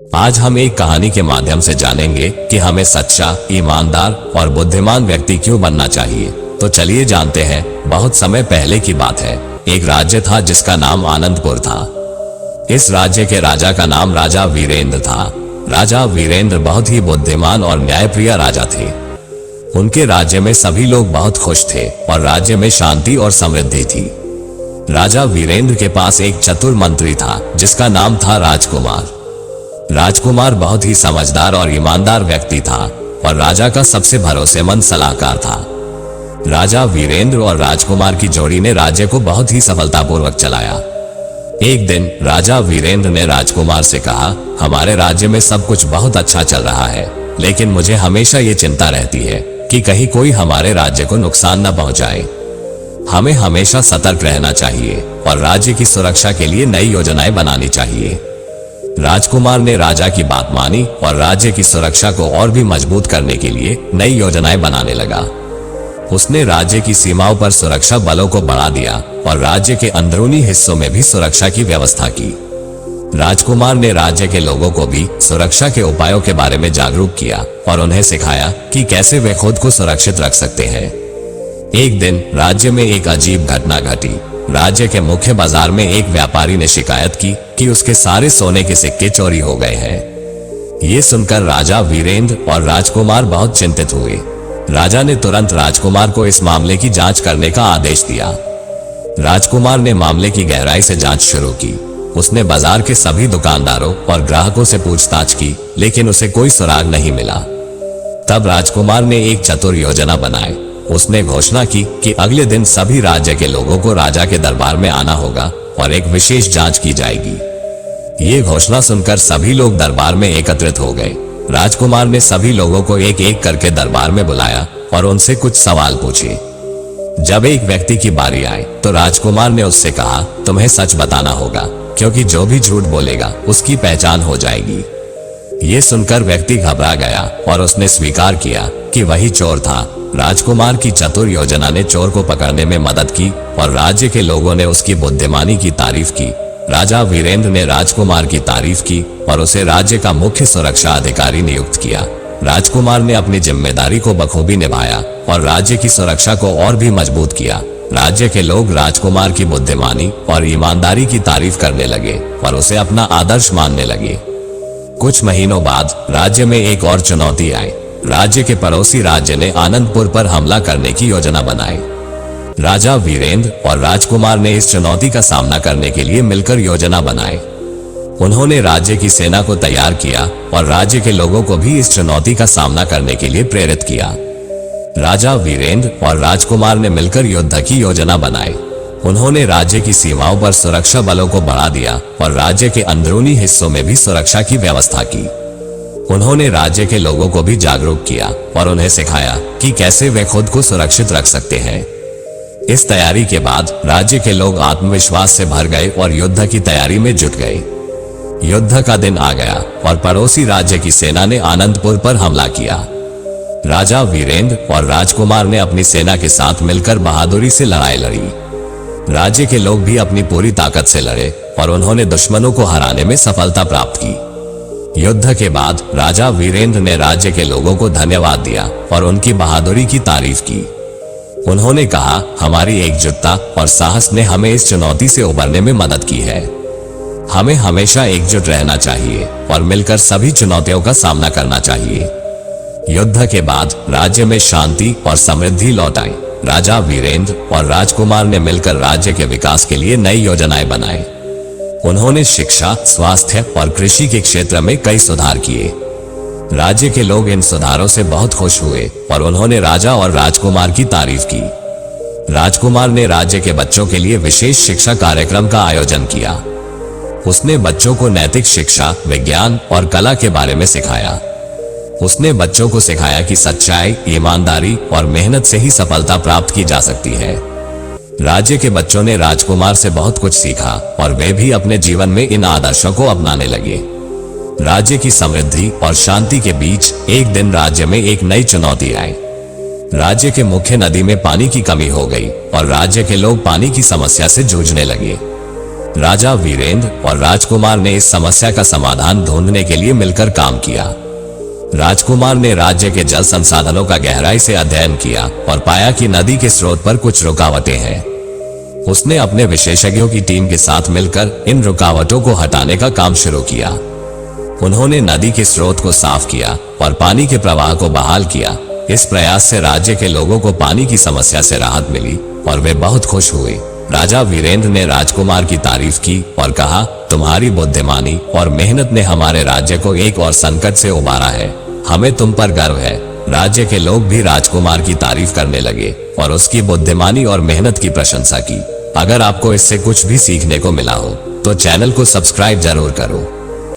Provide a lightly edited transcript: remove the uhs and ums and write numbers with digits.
आज हम एक कहानी के माध्यम से जानेंगे कि हमें सच्चा, ईमानदार और बुद्धिमान व्यक्ति क्यों बनना चाहिए। तो चलिए जानते हैं। बहुत समय पहले की बात है। एक राज्य था जिसका नाम आनंदपुर था। इस राज्य के राजा का नाम राजा वीरेंद्र था। राजा वीरेंद्र बहुत ही बुद्धिमान और न्यायप्रिय राजा थे। उनके राज्य में सभी लोग बहुत खुश थे और राज्य में शांति और समृद्धि थी। राजा वीरेंद्र के पास एक चतुर मंत्री था जिसका नाम था राजकुमार। राजकुमार बहुत ही समझदार और ईमानदार व्यक्ति था और राजा का सबसे भरोसेमंद सलाहकार था। राजा वीरेंद्र और राजकुमार की जोड़ी ने राज्य को बहुत ही सफलतापूर्वक चलाया। एक दिन राजा वीरेंद्र ने राजकुमार से कहा, हमारे राज्य में सब कुछ बहुत अच्छा चल रहा है, लेकिन मुझे हमेशा ये चिंता रहती है कि कहीं कोई हमारे राज्य को नुकसान न पहुंचाए। हमें हमेशा सतर्क रहना चाहिए और राज्य की सुरक्षा के लिए नई योजनाएं बनानी चाहिए। राजकुमार ने राजा की बात मानी और राज्य की सुरक्षा को और भी मजबूत करने के लिए नई योजनाएं बनाने लगा। उसने राज्य की सीमाओं पर सुरक्षा बलों को बढ़ा दिया और राज्य के अंदरूनी हिस्सों में भी सुरक्षा की व्यवस्था की। राजकुमार ने राज्य के लोगों को भी सुरक्षा के उपायों के बारे में जागरूक किया और उन्हें सिखाया कि कैसे वे खुद को सुरक्षित रख सकते हैं। एक दिन राज्य में एक अजीब घटना घटी। राज्य के मुख्य बाजार में एक व्यापारी ने शिकायत की कि उसके सारे सोने के सिक्के चोरी हो गए हैं। ये सुनकर राजा वीरेंद्र और राजकुमार बहुत चिंतित हुए। राजा ने तुरंत राजकुमार को इस मामले की जांच करने का आदेश दिया। राजकुमार ने मामले की गहराई से जांच शुरू की। उसने बाजार के सभी दुकानदारों और ग्राहकों से पूछताछ की, लेकिन उसे कोई सुराग नहीं मिला। तब राजकुमार ने एक चतुर योजना बनाई। उसने घोषणा की कि अगले दिन सभी राज्य के लोगों को राजा के दरबार में आना होगा और एक विशेष जांच की जाएगी। ये घोषणा सुनकर सभी लोग दरबार में एकत्रित हो गए। राजकुमार ने सभी लोगों को एक एक करके दरबार में बुलाया और उनसे कुछ सवाल पूछे। जब एक व्यक्ति की बारी आई तो राजकुमार ने उससे कहा, तुम्हें सच बताना होगा, क्योंकि जो भी झूठ बोलेगा उसकी पहचान हो जाएगी। ये सुनकर व्यक्ति घबरा गया और उसने स्वीकार किया कि वही चोर था। राजकुमार की चतुर योजना ने चोर को पकड़ने में मदद की और राज्य के लोगों ने उसकी बुद्धिमानी की तारीफ की। राजा वीरेंद्र ने राजकुमार की तारीफ की और उसे राज्य का मुख्य सुरक्षा अधिकारी नियुक्त किया। राजकुमार ने अपनी जिम्मेदारी को बखूबी निभाया और राज्य की सुरक्षा को और भी मजबूत किया। राज्य के लोग राजकुमार की बुद्धिमानी और ईमानदारी की तारीफ करने लगे और उसे अपना आदर्श मानने लगे। कुछ महीनों बाद राज्य में एक और चुनौती आई। राज्य के पड़ोसी राज्य ने आनंदपुर पर हमला करने की योजना बनाई। राजा वीरेंद्र और राजकुमार ने इस चुनौती का सामना करने के लिए मिलकर योजना बनाई। उन्होंने राज्य की सेना को तैयार किया और राज्य के लोगों को भी इस चुनौती का सामना करने के लिए प्रेरित किया। राजा वीरेंद्र और राजकुमार ने मिलकर युद्ध की योजना बनाई। उन्होंने राज्य की सीमाओं पर सुरक्षा बलों को बढ़ा दिया और राज्य के अंदरूनी हिस्सों में भी सुरक्षा की व्यवस्था की। उन्होंने राज्य के लोगों को भी जागरूक किया और उन्हें सिखाया कि कैसे वे खुद को सुरक्षित रख सकते हैं। इस तैयारी के बाद राज्य के लोग आत्मविश्वास से भर गए और युद्ध की तैयारी में जुट गए। युद्ध का दिन आ गया और पड़ोसी राज्य की सेना ने आनंदपुर पर हमला किया। राजा वीरेंद्र और राजकुमार ने अपनी सेना के साथ मिलकर बहादुरी से लड़ाई लड़ी। राज्य के लोग भी अपनी पूरी ताकत से लड़े और उन्होंने दुश्मनों को हराने में सफलता प्राप्त की। युद्ध के बाद राजा वीरेंद्र ने राज्य के लोगों को धन्यवाद दिया और उनकी बहादुरी की तारीफ की। उन्होंने कहा, हमारी एकजुटता और साहस ने हमें इस चुनौती से उबरने में मदद की है। हमें हमेशा एकजुट रहना चाहिए और मिलकर सभी चुनौतियों का सामना करना चाहिए। युद्ध के बाद राज्य में शांति और समृद्धि लौट आई। राजा वीरेंद्र और राजकुमार ने मिलकर राज्य के विकास के लिए नई योजनाएं बनाई। उन्होंने शिक्षा, स्वास्थ्य और कृषि के क्षेत्र में कई सुधार किए। राज्य के लोग इन सुधारों से बहुत खुश हुए और उन्होंने राजा और राजकुमार की तारीफ की। राजकुमार ने राज्य के बच्चों के लिए विशेष शिक्षा कार्यक्रम का आयोजन किया। उसने बच्चों को नैतिक शिक्षा, विज्ञान और कला के बारे में सिखाया। उसने बच्चों को सिखाया कि सच्चाई, ईमानदारी और मेहनत से ही सफलता प्राप्त की जा सकती है। राज्य के बच्चों ने राजकुमार से बहुत कुछ सीखा और वे भी अपने जीवन में इन आदर्शों को अपनाने लगे। राज्य की समृद्धि और शांति के बीच एक दिन राज्य में एक नई चुनौती आई। राज्य के मुख्य नदी में पानी की कमी हो गई और राज्य के लोग पानी की समस्या से जूझने लगे। राजा वीरेंद्र और राजकुमार ने इस समस्या का समाधान ढूंढने के लिए मिलकर काम किया। राजकुमार ने राज्य के जल संसाधनों का गहराई से अध्ययन किया और पाया कि नदी के स्रोत पर कुछ रुकावटें हैं। उसने अपने विशेषज्ञों की टीम के साथ मिलकर इन रुकावटों को हटाने का काम शुरू किया। उन्होंने नदी के स्रोत को साफ किया और पानी के प्रवाह को बहाल किया। इस प्रयास से राज्य के लोगों को पानी की समस्या से राहत मिली और वे बहुत खुश हुए। राजा वीरेंद्र ने राजकुमार की तारीफ की और कहा, तुम्हारी बुद्धिमानी और मेहनत ने हमारे राज्य को एक और संकट से उबारा है। हमें तुम पर गर्व है। राज्य के लोग भी राजकुमार की तारीफ करने लगे और उसकी बुद्धिमानी और मेहनत की प्रशंसा की। अगर आपको इससे कुछ भी सीखने को मिला हो तो चैनल को सब्सक्राइब जरूर करो।